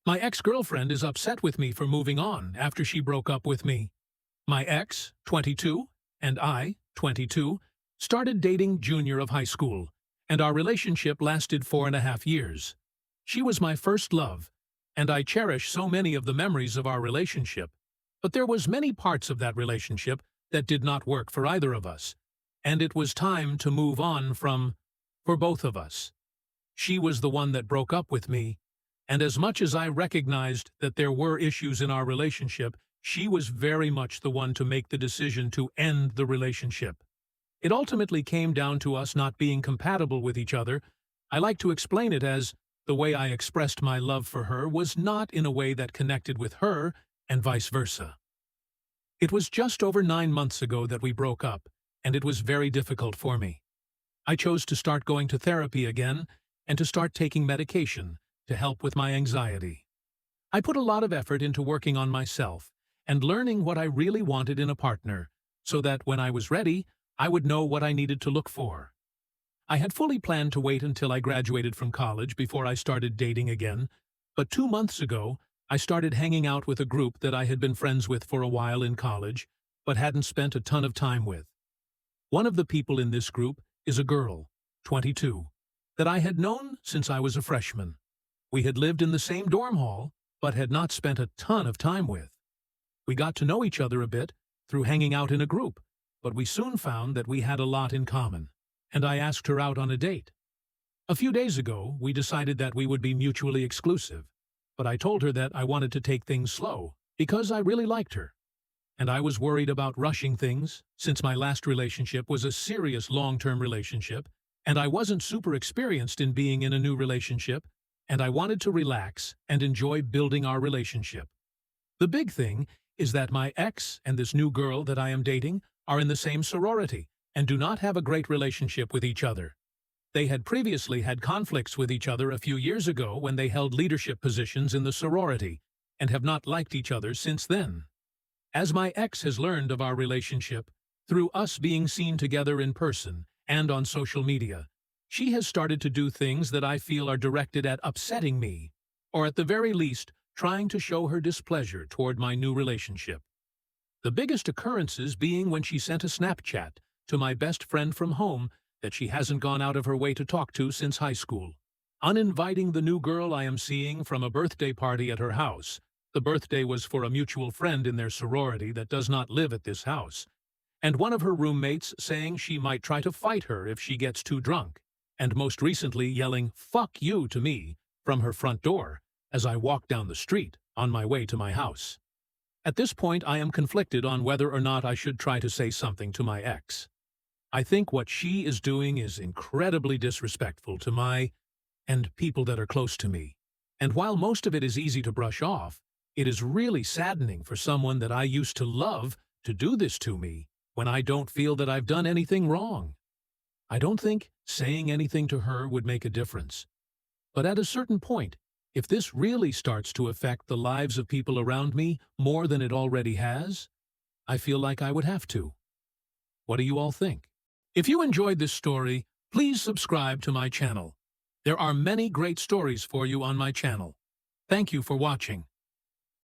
My ex-girlfriend is upset with me for moving on after she broke up with me. My ex, 22, and I, 22, started dating junior of high school, and our relationship lasted 4.5 years. She was my first love, and I cherish so many of the memories of our relationship. But there was many parts of that relationship that did not work for either of us, and it was time to move on for both of us. She was the one that broke up with me, and as much as I recognized that there were issues in our relationship, she was very much the one to make the decision to end the relationship. It ultimately came down to us not being compatible with each other. I like to explain it as the way I expressed my love for her was not in a way that connected with her, and vice versa. It was just over 9 months ago that we broke up, and it was very difficult for me. I chose to start going to therapy again and to start taking medication to help with my anxiety. I put a lot of effort into working on myself and learning what I really wanted in a partner, so that when I was ready, I would know what I needed to look for. I had fully planned to wait until I graduated from college before I started dating again, but 2 months ago, I started hanging out with a group that I had been friends with for a while in college, but hadn't spent a ton of time with. One of the people in this group is a girl, 22, that I had known since I was a freshman. We had lived in the same dorm hall, but had not spent a ton of time with. We got to know each other a bit through hanging out in a group, but we soon found that we had a lot in common, and I asked her out on a date. A few days ago, we decided that we would be mutually exclusive, but I told her that I wanted to take things slow because I really liked her. And I was worried about rushing things, since my last relationship was a serious long-term relationship, and I wasn't super experienced in being in a new relationship, and I wanted to relax and enjoy building our relationship. The big thing is that my ex and this new girl that I am dating are in the same sorority and do not have a great relationship with each other. They had previously had conflicts with each other a few years ago when they held leadership positions in the sorority, and have not liked each other since then. As my ex has learned of our relationship, through us being seen together in person and on social media, she has started to do things that I feel are directed at upsetting me, or at the very least, trying to show her displeasure toward my new relationship. The biggest occurrences being when she sent a Snapchat to my best friend from home that she hasn't gone out of her way to talk to since high school, uninviting the new girl I am seeing from a birthday party at her house. The birthday was for a mutual friend in their sorority that does not live at this house, and one of her roommates saying she might try to fight her if she gets too drunk, and most recently yelling "fuck you" to me from her front door as I walk down the street on my way to my house. At this point, I am conflicted on whether or not I should try to say something to my ex. I think what she is doing is incredibly disrespectful to my and people that are close to me. And while most of it is easy to brush off, it is really saddening for someone that I used to love to do this to me when I don't feel that I've done anything wrong. I don't think saying anything to her would make a difference. But at a certain point, if this really starts to affect the lives of people around me more than it already has, I feel like I would have to. What do you all think? If you enjoyed this story, please subscribe to my channel. There are many great stories for you on my channel. Thank you for watching.